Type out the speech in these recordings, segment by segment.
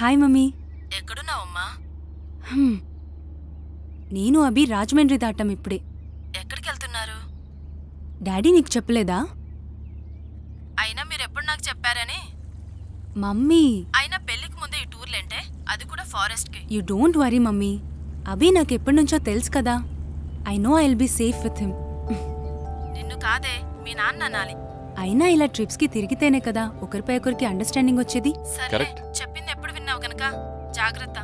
Hi mummy. ఎక్కడున్నావమ్మా? నేను అభి రాజమండ్రి దాటాం ఇప్పుడే. ఎక్కడికి వెళ్తున్నారు? డాడీ నీకు చెప్పలేదా? అయినా మీరెప్పుడు నాకు చెప్పారని. మమ్మీ అయినా పెళ్లికి ముందే ఈ టూర్లేంటే, అది కూడా ఫారెస్ట్కి. You don't worry mummy. Abhi నాకు ఎప్పటి నుంచో తెలుసు కదా. I know I will be safe with him. నిన్ను కాదే, మీ నాన్న అనాలి. అయినా ఇలా ట్రిప్స్కి తిరిగితేనే కదా ఒకరిపై ఒకరికి అండర్స్టాండింగ్ వచ్చేది. సరే, చెప్పింది ఎప్పుడు విన్నావు కనుక జాగ్రత్త.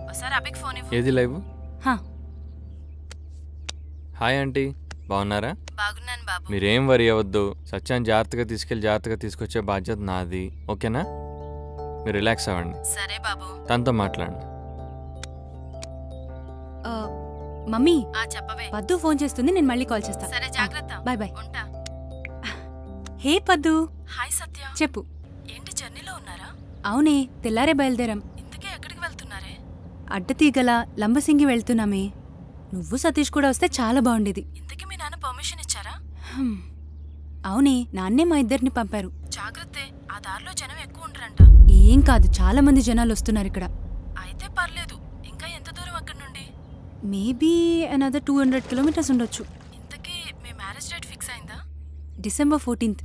ఒకసారి అభికి ఫోన్ ఇవ్వు. ఏది లైవ్? హాయ్ ఆంటీ, బాగున్నారా? బాగున్నాను బాబు. మీరేం వరి అవ్వద్దు. సత్యాన్ని జాగ్రత్తగా తీసుకెళ్ళి జాగ్రత్తగా తీసుకొచ్చే బాధ్యత నాది, ఓకేనా? మీరు రిలాక్స్ అవ్వండి. సరే బాబు. తనతో మాట్లాడండి. మమ్మీ చెప్పవే. పద్దు ఫోన్ చేస్తుంది, నేను మళ్ళీ కాల్ చేస్తా. సరే, జాగ్రత్త. Bye bye. ఉంటా. హే పద్దు. హాయ్ సత్య. చెప్పు. ఏంటి జర్నీలో ఉన్నారా? అవునే, తెల్లారే బయలుదేరాం. ఇంతకీ ఎక్కడికి వెళ్తున్నారే? అడ్డతీగల లంబసింగి వెళ్తున్నామే. నువ్వు సతీష్ కూడా వస్తే చాలా బాగుండేది. ఇంతకీ మీ నాన్న పర్మిషన్ ఇచ్చారా? అవునే, నాన్నే మా ఇద్దరిని పంపారు. జాగ్రత్తే, ఆ దారిలో జనం ఎక్కువ ఉండరంట. ఏం కాదు, చాలా మంది జనాలు వస్తున్నారు ఇక్కడ. అయితే పర్లేదు. ఇంకా ఎంత దూరం అక్కడి నుండి? మేబీ అనదర్ 200 కిలోమీటర్స్ ఉండొచ్చు. ఇంతకీ మీ మ్యారేజ్ డేట్ ఫిక్స్ అయిందా? December 14th.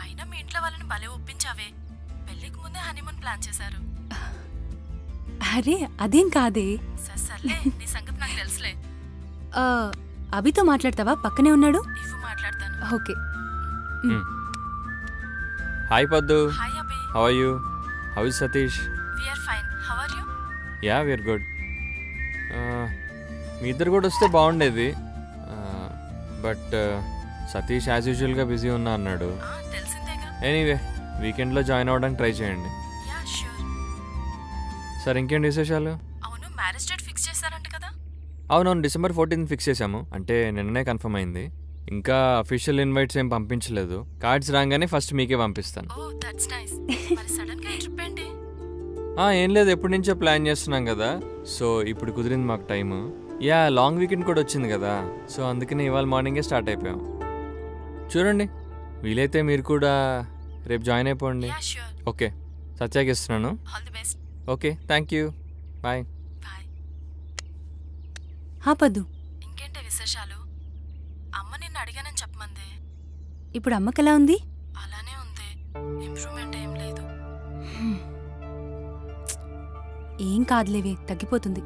అయినా మీ ఇంట్లో వాళ్ళని భలే ఒప్పించావే. పెళ్లికి ముందే హనీమూన్ ప్లాన్ చేశారు. అరే అదేం కాదే. సర్లే, నీ సంగతి నాకు తెలుసులే. అభితో మాట్లాడతావా? పక్కనే ఉన్నాడు. ఇవ్వు, మాట్లాడతాను. Okay. Hi Paddu. Hi Abhi. How are you? How is Satish? We are fine. How are you? Yeah, we are good. మీ ఇద్దరు కూడా వస్తే బాగుండేది, బట్ సతీష్ యాజ్ యూజువల్గా బిజీ ఉన్నా అన్నాడు. తెలిసిందేగా. ఎనీవే, వీకెండ్లో జాయిన్ అవ్వడానికి ట్రై చేయండి. Yeah sure. సార్, ఇంకేంటి విశేషాలు? అవును, మ్యారేజ్ డేట్ ఫిక్స్ చేశారంట కదా? అవునవును, December 14th ఫిక్స్ చేశాము. అంటే నిన్ననే కన్ఫర్మ్ అయింది. ఇంకా అఫీషియల్ ఇన్వైట్స్ ఏం పంపించలేదు. కార్డ్స్ రాగానే ఫస్ట్ మీకే పంపిస్తాను. Oh that's nice. మరి సడన్ గా ట్రిప్ ఏంటి? ఏం లేదు, ఎప్పటి నుంచో ప్లాన్ చేస్తున్నాం కదా, సో ఇప్పుడు కుదిరింది మాకు టైము. యా, లాంగ్ వీకెండ్ కూడా వచ్చింది కదా, సో అందుకని ఇవాళ మార్నింగే స్టార్ట్ అయిపోయాం. చూడండి, వీలైతే మీరు కూడా రేపు జాయిన్ అయిపోండి. ఓకే, సత్యాకి ఇస్తున్నాను. Okay, thank you. బాయ్. పద్దు, ఇంకేంటి విశేషాలు? అమ్మ నిన్ను అడిగానని చెప్పమంది. ఇప్పుడు అమ్మకి ఎలా ఉంది? అలానే ఉంది, ఇంప్రూవ్మెంట్ ఏం లేదు. ఏం కాదులేవే, తగ్గిపోతుంది.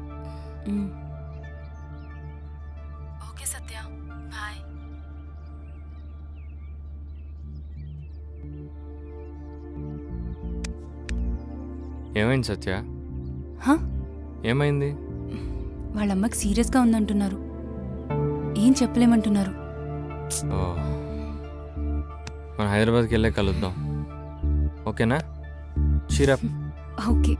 ఓకే సత్య, బాయ్. ఏమైంది సత్య? ఏమైంది? వాళ్ళమ్మకి సీరియస్గా ఉందంటున్నారు. ఏం చెప్పలేమంటున్నారు. మనం హైదరాబాద్కి వెళ్ళే కలుద్దాం, ఓకేనా? Cheer up. Okay.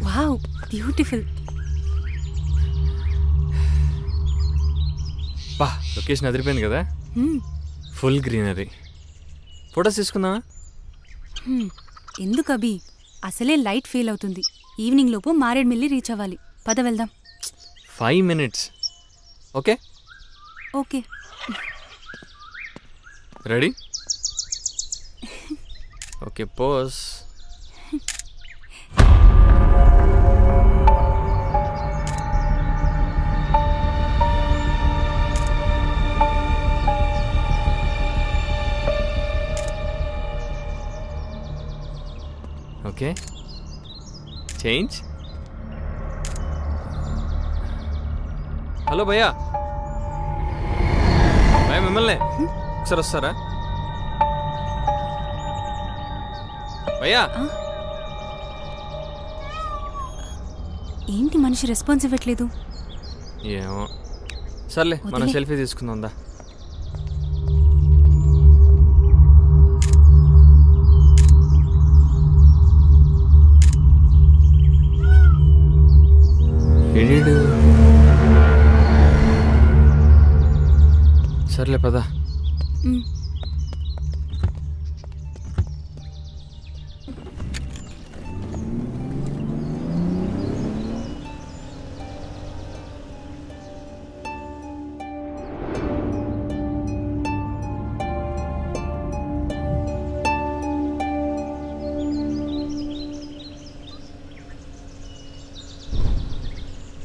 Wow, beautiful. బా లొకేషన్ అదిరిపోయింది కదా, ఫుల్ గ్రీనరీ. ఫొటోస్ తీసుకుందామా? ఎందుకు అభి, అసలే లైట్ ఫెయిల్ అవుతుంది. ఈవినింగ్ లోపు మారేడుమిల్లి రీచ్ అవ్వాలి. పద వెళ్దాం. 5 minutes. Okay okay. Ready? Okay pose. Okay change. Hello భయ్యా, భయ్యా మిమ్మల్ని ఒకసారి వస్తారా భయ్యా? ఏంటి మనిషి రెస్పాన్స్ ఇవ్వట్లేదు? ఏమో, సర్లే మనం సెల్ఫీ తీసుకుందా. సర్లే పదా.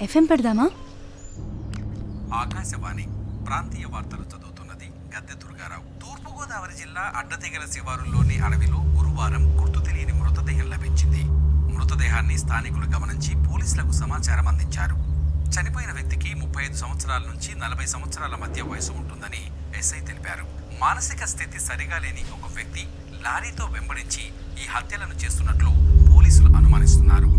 ఎఫ్ఎం పెడదామా? ఆకాశవాణి ప్రాంతీయ వార్తలు చదువుతున్నది గద్దె దుర్గారావు. తూర్పుగోదావరి జిల్లా అడ్డతెగల శివారులోని అడవిలో గురువారం గుర్తు తెలియని మృతదేహం లభించింది. మృతదేహాన్ని స్థానికులు గమనించి పోలీసులకు సమాచారం అందించారు. చనిపోయిన వ్యక్తికి 35 సంవత్సరాల నుంచి 40 సంవత్సరాల మధ్య వయసు ఉంటుందని ఎస్ఐ తెలిపారు. మానసిక స్థితి సరిగా లేని ఒక వ్యక్తి లారీతో వెంబడించి ఈ హత్యలను చేస్తున్నట్లు పోలీసులు అనుమానిస్తున్నారు.